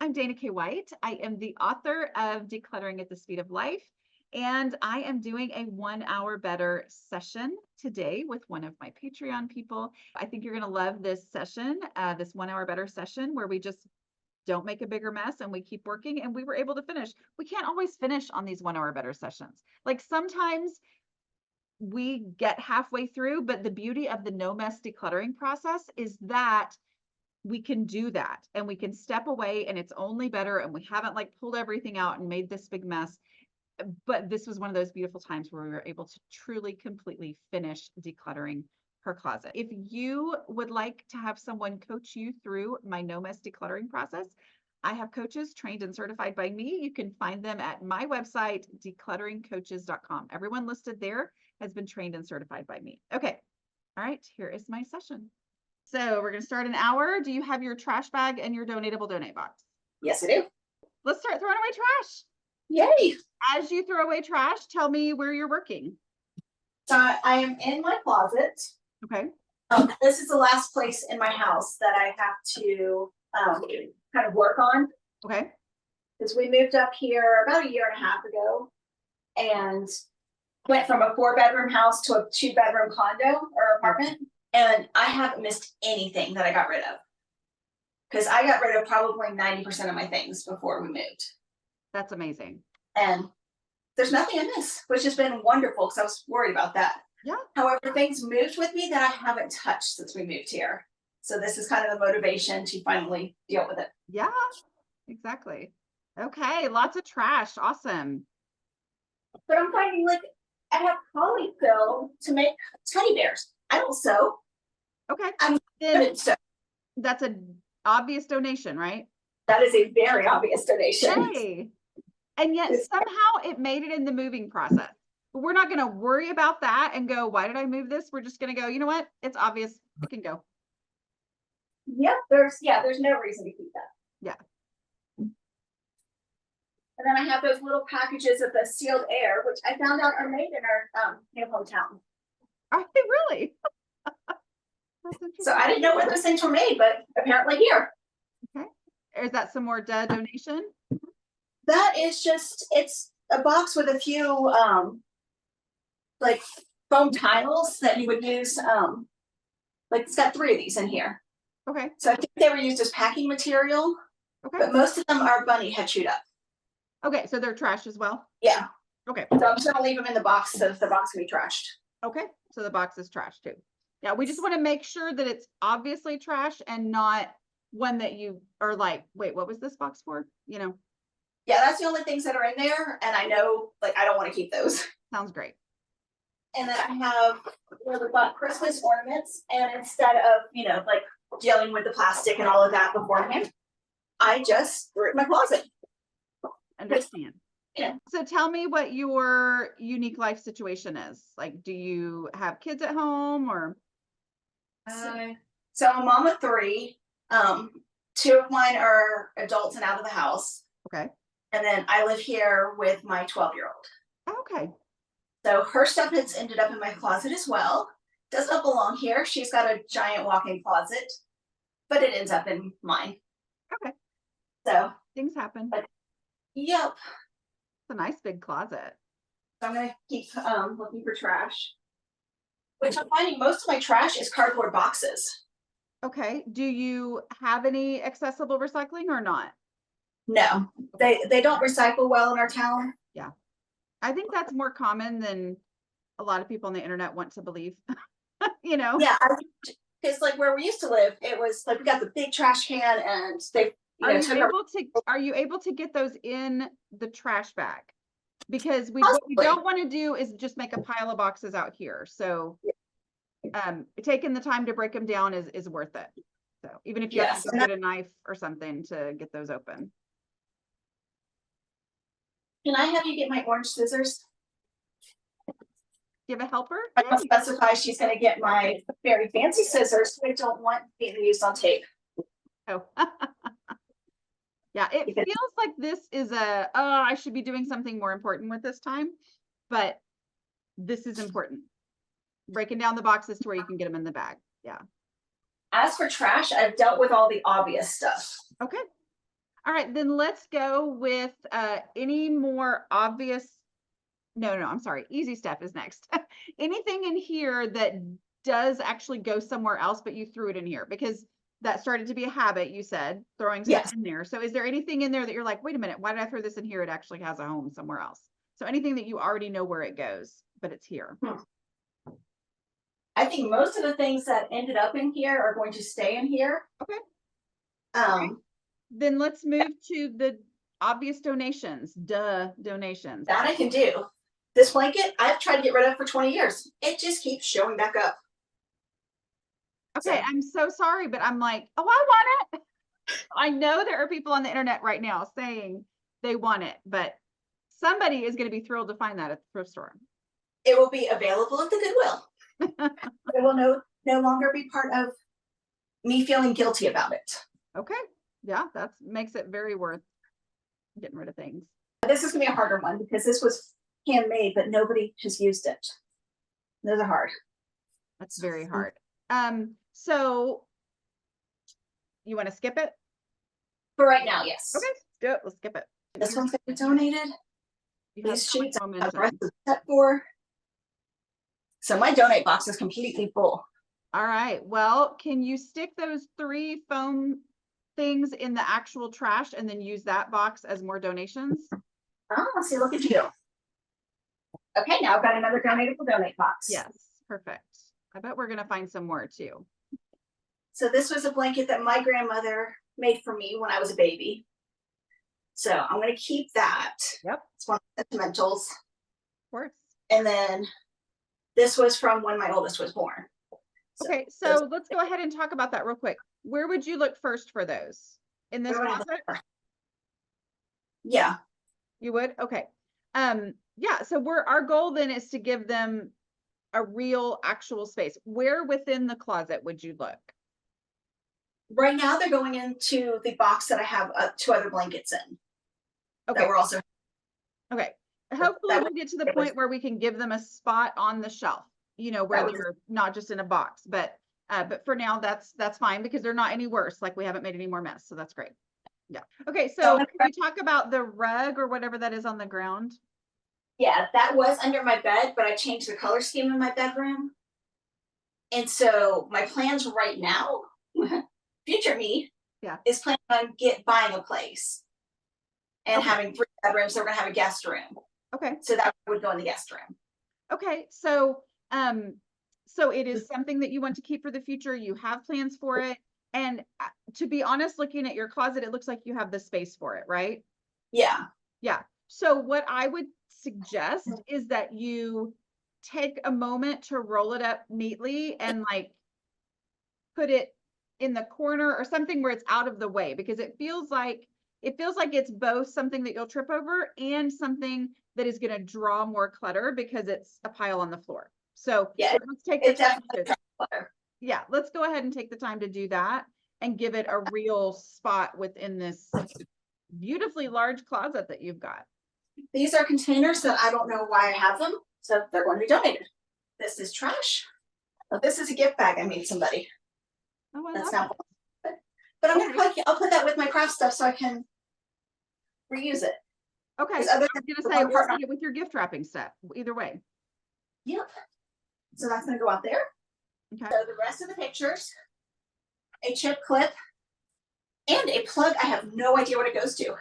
I'm Dana K. White. I am the author of Decluttering at the Speed of Life, and I am doing a 1 hour better session today with one of my Patreon people. I think you're going to love this session, this 1 hour better session where we just don't make a bigger mess and we keep working, and we were able to finish. We can't always finish on these 1 hour better sessions. Like sometimes we get halfway through, but the beauty of the no mess decluttering process is that we can do that and we can step away and it's only better, and we haven't like pulled everything out and made this big mess. But this was one of those beautiful times where we were able to truly completely finish decluttering her closet. If you would like to have someone coach you through my no mess decluttering process, I have coaches trained and certified by me. You can find them at my website, declutteringcoaches.com. Everyone listed there has been trained and certified by me. Okay. All right. Here is my session. So we're going to start an hour. Do you have your trash bag and your donatable donate box? Yes, I do. Let's start throwing away trash. Yay. As you throw away trash, tell me where you're working. So I am in my closet. Okay. This is the last place in my house that I have to kind of work on. Okay. Because we moved up here about 1.5 years ago and went from a 4-bedroom house to a 2-bedroom condo or apartment. And I haven't missed anything that I got rid of. Because I got rid of probably 90% of my things before we moved. That's amazing. And there's nothing I miss, which has been wonderful because I was worried about that. Yeah. However, things moved with me that I haven't touched since we moved here. So this is kind of the motivation to finally deal with it. Yeah, exactly. Okay, lots of trash. Awesome. But I'm finding like I have polyfill to make teddy bears. I don't sew. Okay. I'm Then good at sew. that's an obvious donation, right? That is a very obvious donation. Hey. And yet somehow it made it in the moving process. But we're not going to worry about that and go, why did I move this? We're just going to go, you know what? It's obvious. It can go. Yep, there's no reason to keep that. Yeah. And then I have those little packages of the sealed air, which I found out are made in our hometown. Are they really? So I didn't know where those things were made, but apparently here. Okay. Is that some more donation? That is just, it's a box with a few like foam tiles that you would use. Like it's got 3 of these in here. Okay. So I think they were used as packing material. Okay. But most of them our bunny had chewed up. Okay, so they're trash as well? Yeah. Okay. So I'm just gonna leave them in the box so the box can be trashed. Okay, so the box is trash too. Yeah, we just want to make sure that it's obviously trash and not one that you are like, wait, what was this box for? You know? Yeah, that's the only things that are in there. And I know, like, I don't want to keep those. Sounds great. And then I have where we bought Christmas ornaments. And instead of, like dealing with the plastic and all of that beforehand, I just threw it in my closet. Understand. Yeah. So tell me what your unique life situation is. Like, do you have kids at home or? So I'm a mom of 3. 2 of mine are adults and out of the house. Okay. And then I live here with my 12-year-old. Okay. So her stuff has ended up in my closet as well. Does not belong here. She's got a giant walk-in closet, but it ends up in mine. Okay. So things happen. Yep. It's a nice big closet. So I'm gonna keep looking for trash. Which I'm finding most of my trash is cardboard boxes. Okay. Do you have any accessible recycling or not? No, they don't recycle well in our town. Yeah. I think that's more common than a lot of people on the internet want to believe. Yeah. Because like where we used to live, it was like we got the big trash can and they are you able to get those in the trash bag? Because what we don't want to do is just make a pile of boxes out here. So taking the time to break them down is worth it. So even if you have to go get a knife or something to get those open. Can I have you get my orange scissors? You have a helper? I don't specify she's going to get my very fancy scissors. I don't want being used on tape. Oh. Yeah, it feels like this is I should be doing something more important with this time, but this is important. Breaking down the boxes to where you can get them in the bag. Yeah. As for trash, I've dealt with all the obvious stuff. Okay. All right, then let's go with any more obvious. No, I'm sorry. Easy stuff is next. Anything in here that does actually go somewhere else, but you threw it in here because that started to be a habit, you said, throwing stuff Yes. in there. So is there anything in there that you're like, wait a minute, why did I throw this in here? It actually has a home somewhere else. So anything that you already know where it goes, but it's here. I think most of the things that ended up in here are going to stay in here. Okay. Then Then let's move to the obvious donations. Donations. that I can do. This blanket I've tried to get rid of for 20 years. It just keeps showing back up. Okay, So- I'm so sorry, but I'm like, oh, I want it. I know there are people on the internet right now saying they want it, but somebody is going to be thrilled to find that at the thrift store. It will be available at the Goodwill. It will no longer be part of me feeling guilty about it. Okay. Yeah, that makes it very worth getting rid of things. This is gonna be a harder one because this was handmade, but nobody has used it. Those are hard. That's very hard. So you want to skip it? For right now, yes. Okay, let's do it. Let's skip it. This one's gonna be donated. You have These so much sheets momentum. the rest is set for. So my donate box is completely full. All right. Well, can you stick those 3 foam things in the actual trash and then use that box as more donations? Oh, see, look at you. Okay, now I've got another donatable donate box. Yes, perfect. I bet we're gonna find some more too. So this was a blanket that my grandmother made for me when I was a baby. So I'm gonna keep that. Yep. It's one of the sentimentals. Of course. And then this was from when my oldest was born. Okay, so let's go ahead and talk about that real quick. Where would you look first for those? In this closet? Yeah. You would? Okay. Yeah, so our goal then is to give them a real actual space. Where within the closet would you look? Right now they're going into the box that I have 2 other blankets in. Okay. That we're also. Okay. Hopefully we'll get to the point where we can give them a spot on the shelf, you know, where they're not just in a box, but for now that's fine because they're not any worse. Like we haven't made any more mess. So that's great. Yeah. Okay. So can we talk about the rug or whatever that is on the ground? Yeah, that was under my bed, but I changed the color scheme in my bedroom. And so my plans right now, future me, is planning on buying a place and having 3 bedrooms. So we're gonna have a guest room. Okay. So that would go in the guest room. Okay. So so it is something that you want to keep for the future. You have plans for it. And to be honest, looking at your closet, it looks like you have the space for it, right? Yeah. Yeah. So what I would suggest is that you take a moment to roll it up neatly and like put it in the corner or something where it's out of the way, because it feels like it's both something that you'll trip over and something that is going to draw more clutter because it's a pile on the floor. So yeah, let's take the time let's go ahead and take the time to do that and give it a real spot within this beautifully large closet that you've got. These are containers that I don't know why I have them, so they're going to be donated. This is trash. Well, this is a gift bag I made somebody. Oh, That's not. But I'm I'll put that with my craft stuff so I can reuse it. Okay. I was gonna say we'll put it with your gift wrapping stuff. Either way. Yep. So that's gonna go out there. Okay. So the rest of the pictures, a chip clip, and a plug. I have no idea what it goes to.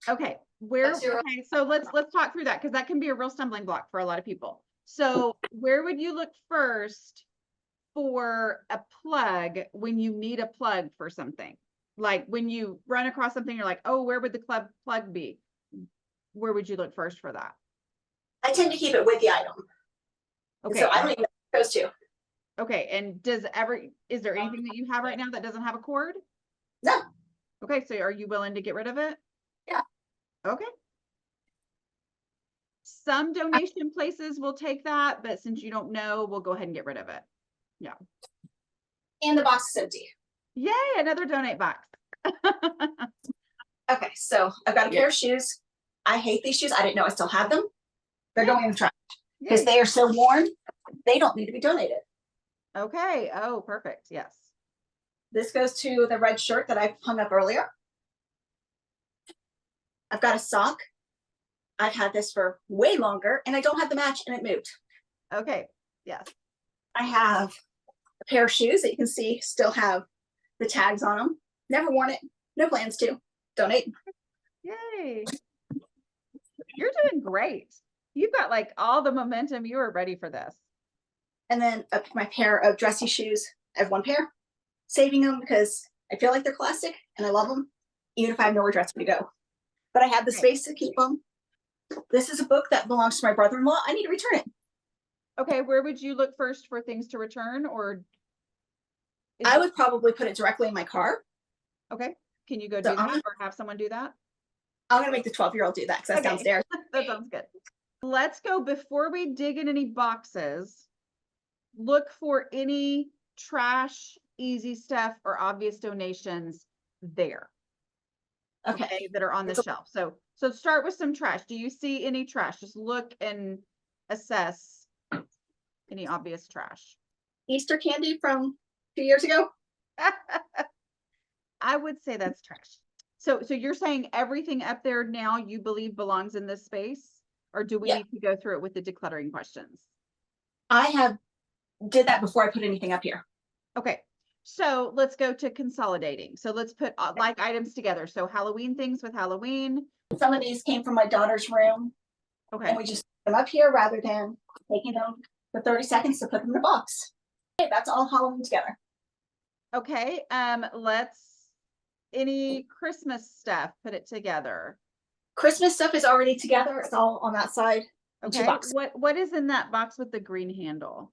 Okay. Okay, so let's talk through that because that can be a real stumbling block for a lot of people. So where would you look first for a plug when you need a plug for something? Like when you run across something, you're like, oh, where would the plug be? Where would you look first for that? I tend to keep it with the item. Okay. So I don't even know what it goes to. Okay. And is there anything that you have right now that doesn't have a cord? No. Okay. So are you willing to get rid of it? Yeah. Okay. Some donation places will take that, but since you don't know, we'll go ahead and get rid of it. Yeah. And the box is empty. Yay, another donate box. Okay, so I've got a pair of shoes. I hate these shoes. I didn't know I still had them. They're going in the trash because they are so worn. They don't need to be donated. Okay. Oh, perfect. Yes. This goes to the red shirt that I hung up earlier. I've got a sock. I've had this for way longer and I don't have the match and it moved. Okay. Yes. I have a pair of shoes that you can see still have the tags on them. Never worn it. No plans to. Donate. Yay. You're doing great. You've got like all the momentum. You are ready for this. And then my pair of dressy shoes. I have one pair. Saving them because I feel like they're classic and I love them, even if I have nowhere dressed to go. But I have the space to keep them. This is a book that belongs to my brother-in-law. I need to return it. Okay, where would you look first for things to return, or I would probably put it directly in my car. Okay, can you go do that or have someone do that? I'm gonna make the 12-year-old do that because that's downstairs. That sounds good. Let's go, before we dig in any boxes, look for any trash, easy stuff, or obvious donations there. Okay, that are on the shelf. So start with some trash. Do you see any trash? Just look and assess any obvious trash. Easter candy from 2 years ago. I would say that's trash. So you're saying everything up there now you believe belongs in this space, or do we need to go through it with the decluttering questions? I did that before I put anything up here. Okay. So let's go to consolidating. So let's put like items together. So Halloween things with Halloween. Some of these came from my daughter's room. Okay. And we just put them up here rather than taking them for 30 seconds to put them in a box. Okay, that's all Halloween together. Okay. Any Christmas stuff, put it together. Christmas stuff is already together. It's all on that side. Okay. What is in that box with the green handle?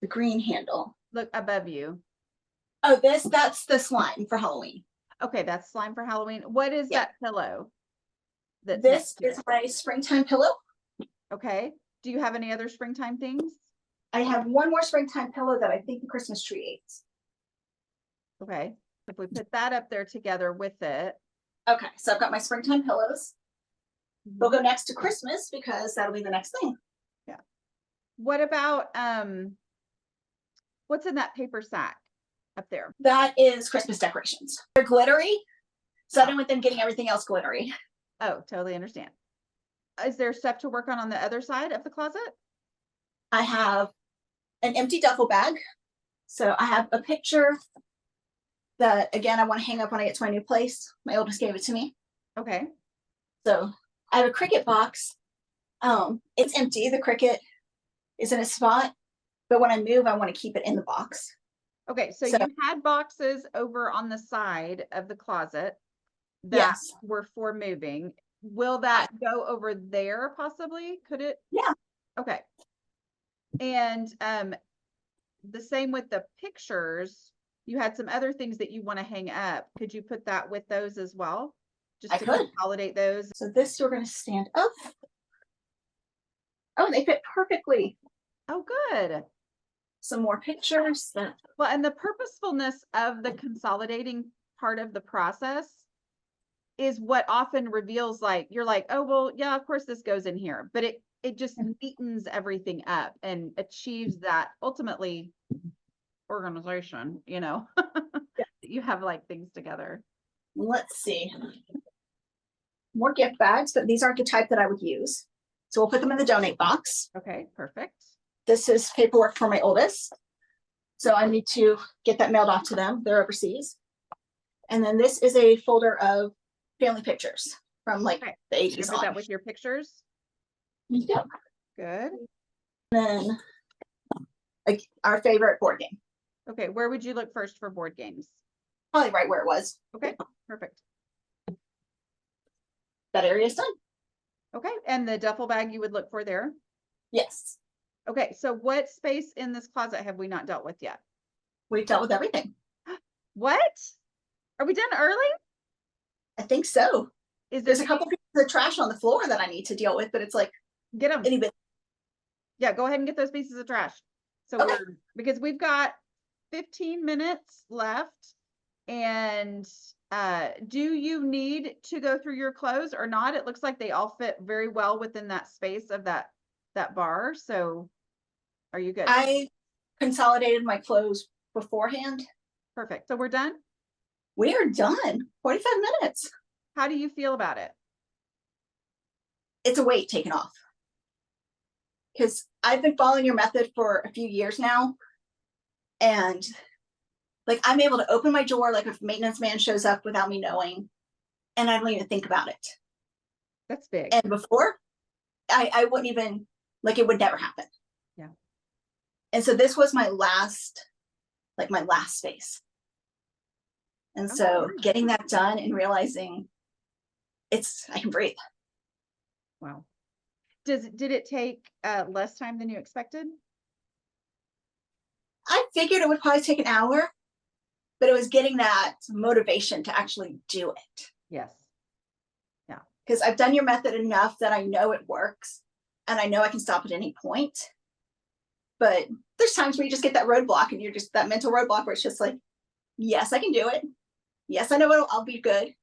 The green handle. Look above you. Oh, that's the slime for Halloween. Okay, that's slime for Halloween. What is that pillow? This is my springtime pillow. Okay. Do you have any other springtime things? I have one more springtime pillow that I think the Christmas tree ate. Okay. If we put that up there together with it. Okay, so I've got my springtime pillows. They'll go next to Christmas because that'll be the next thing. Yeah. What about what's in that paper sack up there? That is Christmas decorations. They're glittery, so I don't want them getting everything else glittery. Oh, totally understand. Is there stuff to work on the other side of the closet? I have an empty duffel bag. So I have a picture that, again, I want to hang up when I get to my new place. My oldest gave it to me. Okay. So I have a Cricut box. It's empty. The Cricut is in a spot, but when I move, I want to keep it in the box. Okay, so you had boxes over on the side of the closet that were for moving. Will that go over there possibly? Could it? Yeah. Okay. And the same with the pictures. You had some other things that you want to hang up. Could you put that with those as well? Just to consolidate those. So this we're going to stand up. Oh, they fit perfectly. Oh, good. Some more pictures. Well, and the purposefulness of the consolidating part of the process is what often reveals, like, you're like, oh, well, yeah, of course this goes in here, but it just neatens everything up and achieves that ultimately organization, you know. You have like things together. Let's see. More gift bags, but these aren't the type that I would use. So we'll put them in the donate box. Okay, perfect. This is paperwork for my oldest. So I need to get that mailed off to them. They're overseas. And then this is a folder of family pictures from like the 80s. You put that with your pictures? Yeah. Good. And then like our favorite board game. Okay, where would you look first for board games? Probably right where it was. Okay, perfect. That area is done. Okay, and the duffel bag you would look for there? Yes. Okay, so what space in this closet have we not dealt with yet? We've dealt with everything. What? Are we done early? I think so. There's a couple pieces of trash on the floor that I need to deal with, but it's like, get them. Anybody. Yeah, go ahead and get those pieces of trash. So because we've got 15 minutes left, and do you need to go through your clothes or not? It looks like they all fit very well within that space of that bar. So are you good? I consolidated my clothes beforehand. Perfect. So we're done? We are done. 45 minutes. How do you feel about it? it's a weight taken off. Because I've been following your method for a few years now. And like, I'm able to open my drawer, like if maintenance man shows up without me knowing, and I don't even think about it. That's big. And before, I wouldn't even, like, it would never happen. Yeah. And so this was my last space. And so getting that done and realizing I can breathe. Wow. Did it take less time than you expected? I figured it would probably take an hour, but it was getting that motivation to actually do it. Yes. Yeah. Because I've done your method enough that I know it works and I know I can stop at any point. But there's times where you just get that roadblock and you're just that mental roadblock where it's just like, yes, I can do it. Yes, I know I'll be good,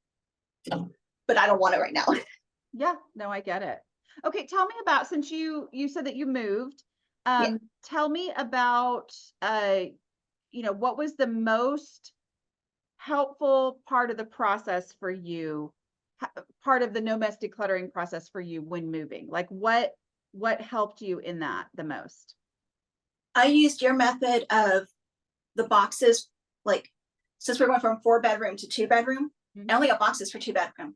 but I don't want it right now. Yeah, no, I get it. Okay, tell me about, since you said that you moved, Yeah. tell me about what was the most helpful part of the process for you, part of the no mess decluttering process for you when moving? Like what helped you in that the most? I used your method of the boxes, like since we went from 4-bedroom to 2-bedroom, I only got boxes for 2-bedroom.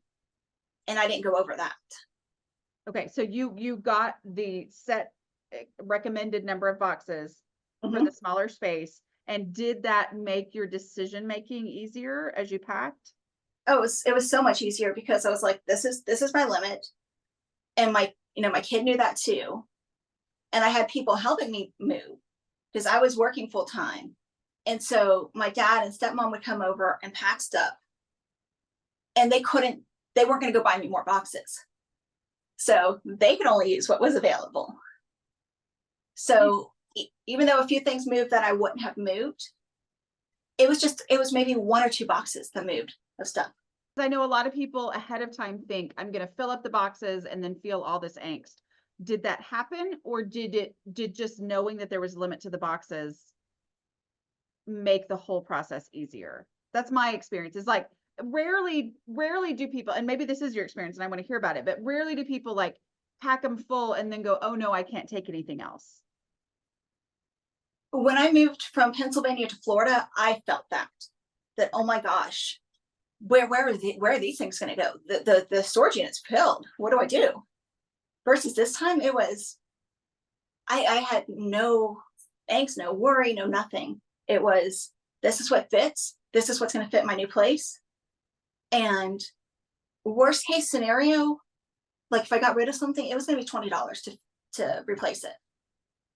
And I didn't go over that. Okay, so you got the set recommended number of boxes for the smaller space. And did that make your decision making easier as you packed? Oh, it was so much easier because I was like, this is my limit. And my kid knew that too. And I had people helping me move because I was working full time. And so my dad and stepmom would come over and pack stuff. And they weren't going to go buy me more boxes. So they could only use what was available. So even though a few things moved that I wouldn't have moved, it was maybe 1 or 2 boxes that moved of stuff. I know a lot of people ahead of time think I'm going to fill up the boxes and then feel all this angst. Did that happen, or did just knowing that there was a limit to the boxes make the whole process easier? That's my experience. Is like rarely do people, and maybe this is your experience and I want to hear about it, but rarely do people like pack them full and then go, oh no, I can't take anything else. When I moved from Pennsylvania to Florida, I felt that oh my gosh, where are these things going to go? The storage unit's filled. What do I do? Versus this time, it was I had no angst, no worry, no nothing. It was, this is what fits. This is what's going to fit my new place. And worst case scenario, like if I got rid of something, it was going to be $20 to replace it.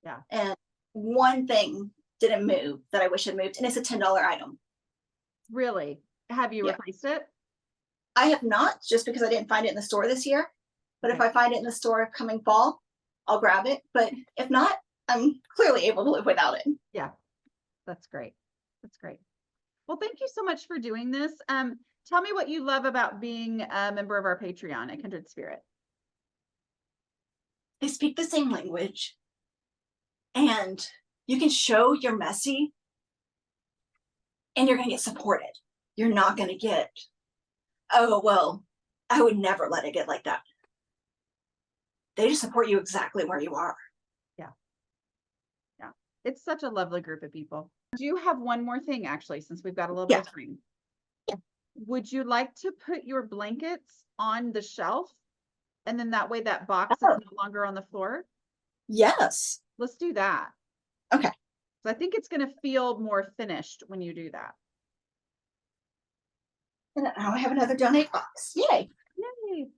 Yeah. And one thing didn't move that I wish had moved, and it's a $10 item. Really? Have you replaced it? I have not, just because I didn't find it in the store this year. But if I find it in the store coming fall, I'll grab it. But if not, I'm clearly able to live without it. Yeah, that's great. That's great. Well, thank you so much for doing this. Tell me what you love about being a member of our Patreon at Kindred Spirit. They speak the same language, and you can show you're messy and you're going to get supported. You're not going to get, oh, well, I would never let it get like that. They just support you exactly where you are. Yeah. Yeah. It's such a lovely group of people. Do you have one more thing, actually, since we've got a little bit of time? Yeah. Would you like to put your blankets on the shelf? And then that way that box is no longer on the floor? Yes. Let's do that. Okay. So I think it's going to feel more finished when you do that. And now I have another donate box. Yay. Yay.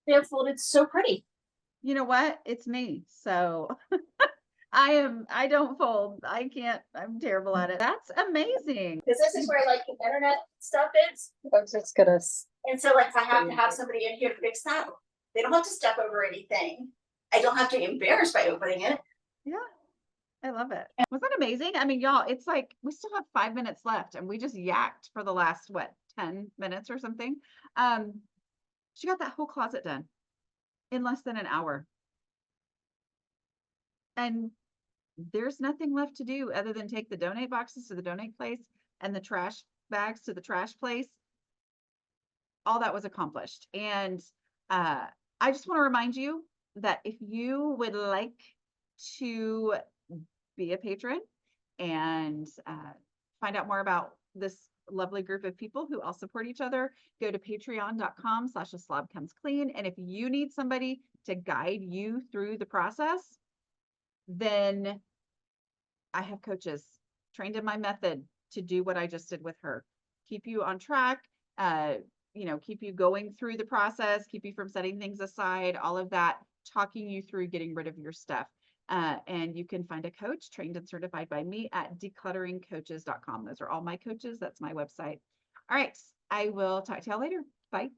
They're folded so pretty. You know what? It's me. So I don't fold. I can't, I'm terrible at it. That's amazing. Because this is where like the internet stuff is. I was just gonna. And so like if I have to have somebody in here to fix that, they don't have to step over anything. I don't have to be embarrassed by opening it. Yeah. I love it. Was that amazing? I mean, y'all, it's like we still have 5 minutes left and we just yacked for the last 10 minutes or something. She got that whole closet done in less than an hour. And there's nothing left to do other than take the donate boxes to the donate place and the trash bags to the trash place. All that was accomplished. And I just want to remind you that if you would like to be a patron and find out more about this lovely group of people who all support each other, go to patreon.com/a-slob-comes-clean. And if you need somebody to guide you through the process, then I have coaches trained in my method to do what I just did with her. Keep you on track, keep you going through the process, keep you from setting things aside, all of that, talking you through getting rid of your stuff. And you can find a coach trained and certified by me at declutteringcoaches.com. Those are all my coaches. That's my website. All right. I will talk to y'all later. Bye.